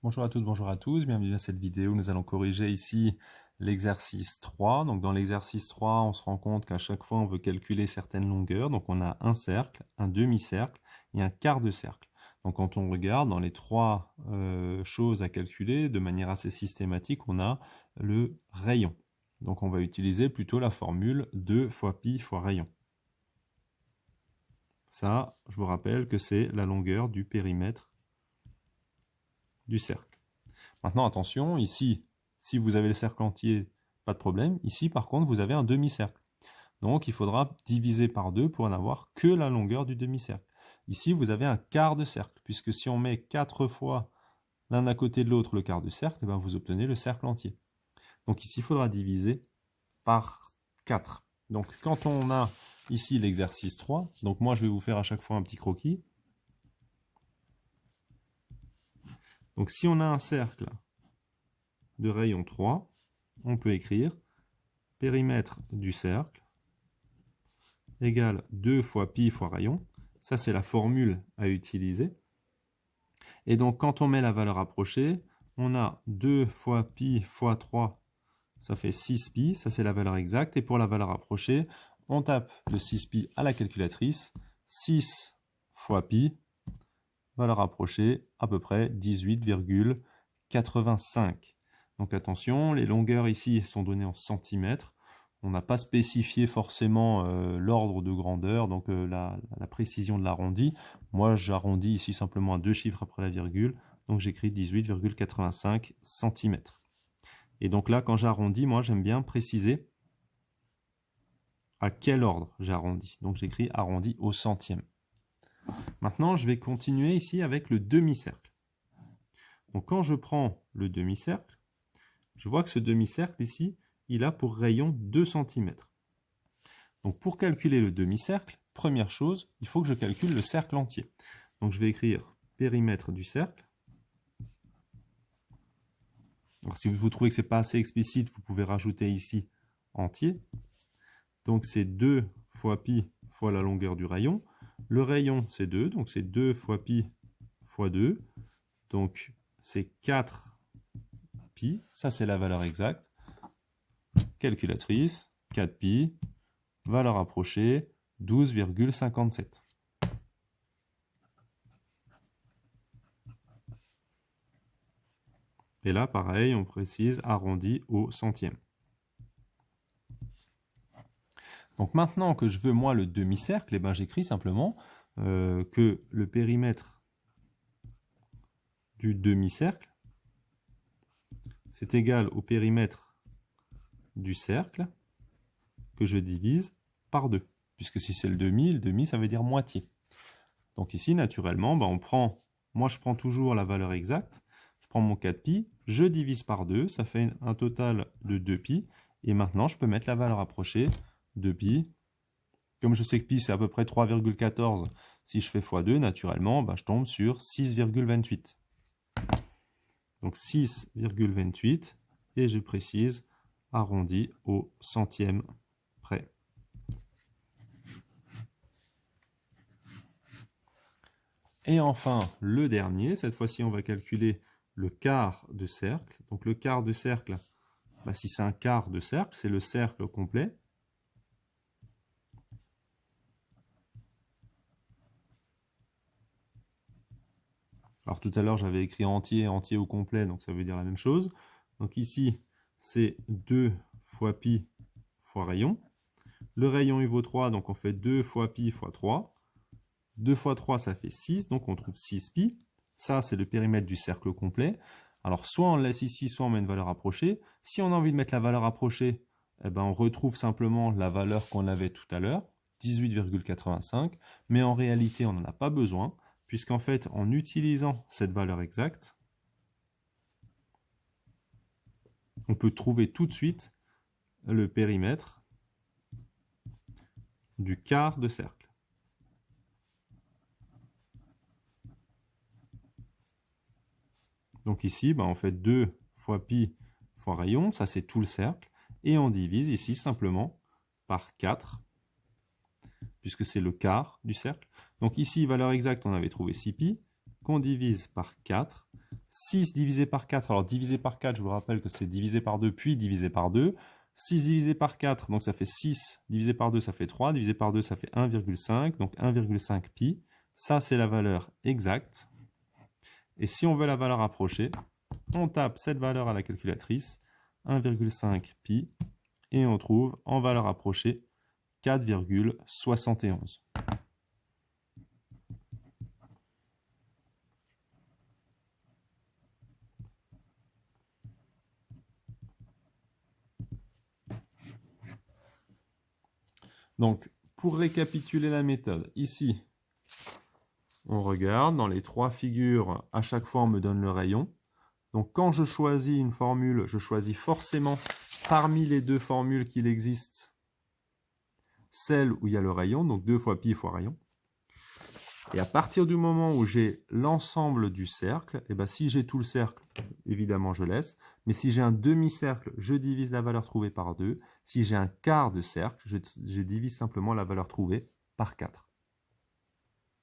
Bonjour à toutes, bonjour à tous, bienvenue dans cette vidéo. Nous allons corriger ici l'exercice 3. Donc dans l'exercice 3, on se rend compte qu'à chaque fois, on veut calculer certaines longueurs. Donc on a un cercle, un demi-cercle et un quart de cercle. Donc quand on regarde dans les trois choses à calculer, de manière assez systématique, on a le rayon. Donc on va utiliser plutôt la formule 2 fois pi fois rayon. Ça, je vous rappelle que c'est la longueur du périmètre du cercle. Maintenant, attention, ici, si vous avez le cercle entier, pas de problème. Ici, par contre, vous avez un demi-cercle. Donc, il faudra diviser par 2 pour n'avoir que la longueur du demi-cercle. Ici, vous avez un quart de cercle, puisque si on met 4 fois l'un à côté de l'autre le quart de cercle, eh bien, vous obtenez le cercle entier. Donc ici, il faudra diviser par 4. Donc, quand on a ici l'exercice 3, donc moi, je vais vous faire à chaque fois un petit croquis. Donc, si on a un cercle de rayon 3, on peut écrire périmètre du cercle égale 2 fois pi fois rayon. Ça, c'est la formule à utiliser. Et donc, quand on met la valeur approchée, on a 2 fois pi fois 3, ça fait 6 pi. Ça, c'est la valeur exacte. Et pour la valeur approchée, on tape le 6 pi à la calculatrice. 6 fois pi, valeur approchée, à peu près 18,85. Donc attention, les longueurs ici sont données en centimètres. On n'a pas spécifié forcément l'ordre de grandeur, donc la précision de l'arrondi. Moi, j'arrondis ici simplement à 2 chiffres après la virgule, donc j'écris 18,85 cm. Et donc là, quand j'arrondis, moi, j'aime bien préciser à quel ordre j'arrondis. Donc j'écris arrondi au centième. Maintenant, je vais continuer ici avec le demi-cercle. Donc quand je prends le demi-cercle, je vois que ce demi-cercle ici, il a pour rayon 2 cm. Donc pour calculer le demi-cercle, première chose, il faut que je calcule le cercle entier. Donc je vais écrire périmètre du cercle. Alors si vous trouvez que ce n'est pas assez explicite, vous pouvez rajouter ici entier. Donc c'est 2 fois pi fois la longueur du rayon. Le rayon, c'est 2, donc c'est 2 fois pi fois 2. Donc c'est 4 pi, ça c'est la valeur exacte. Calculatrice, 4 pi, valeur approchée, 12,57. Et là, pareil, on précise arrondi au centième. Donc maintenant que je veux, moi, le demi-cercle, eh ben, j'écris simplement que le périmètre du demi-cercle, c'est égal au périmètre du cercle que je divise par 2. Puisque si c'est le demi, ça veut dire moitié. Donc ici, naturellement, ben, moi je prends toujours la valeur exacte, je prends mon 4pi, je divise par 2, ça fait un total de 2pi, et maintenant je peux mettre la valeur approchée, 2pi. Comme je sais que pi c'est à peu près 3,14, si je fais x2, naturellement, ben, je tombe sur 6,28. Donc 6,28, et je précise, arrondi au centième près. Et enfin, le dernier, cette fois-ci, on va calculer le quart de cercle. Donc le quart de cercle, bah, si c'est un quart de cercle, c'est le cercle complet. Alors tout à l'heure, j'avais écrit entier, entier ou complet, donc ça veut dire la même chose. Donc ici, c'est 2 fois pi fois rayon. Le rayon, il vaut 3, donc on fait 2 fois pi fois 3. 2 fois 3, ça fait 6, donc on trouve 6 pi. Ça, c'est le périmètre du cercle complet. Alors, soit on le laisse ici, soit on met une valeur approchée. Si on a envie de mettre la valeur approchée, eh ben, on retrouve simplement la valeur qu'on avait tout à l'heure, 18,85. Mais en réalité, on n'en a pas besoin, puisqu'en fait, en utilisant cette valeur exacte, on peut trouver tout de suite le périmètre du quart de cercle. Donc ici, ben, on fait 2 fois pi fois rayon, ça c'est tout le cercle, et on divise ici simplement par 4, puisque c'est le quart du cercle. Donc ici, valeur exacte, on avait trouvé 6 pi, qu'on divise par 4, 6 divisé par 4, alors divisé par 4, je vous rappelle que c'est divisé par 2, puis divisé par 2. 6 divisé par 4, donc ça fait 6, divisé par 2, ça fait 3, divisé par 2, ça fait 1,5, donc 1,5 pi. Ça, c'est la valeur exacte. Et si on veut la valeur approchée, on tape cette valeur à la calculatrice, 1,5 pi, et on trouve en valeur approchée 4,71. Donc, pour récapituler la méthode, ici, on regarde, dans les 3 figures, à chaque fois on me donne le rayon. Donc quand je choisis une formule, je choisis forcément parmi les 2 formules qu'il existe, celle où il y a le rayon, donc 2 fois pi fois rayon. Et à partir du moment où j'ai l'ensemble du cercle, et ben si j'ai tout le cercle, évidemment je laisse. Mais si j'ai un demi-cercle, je divise la valeur trouvée par 2. Si j'ai un quart de cercle, je divise simplement la valeur trouvée par 4.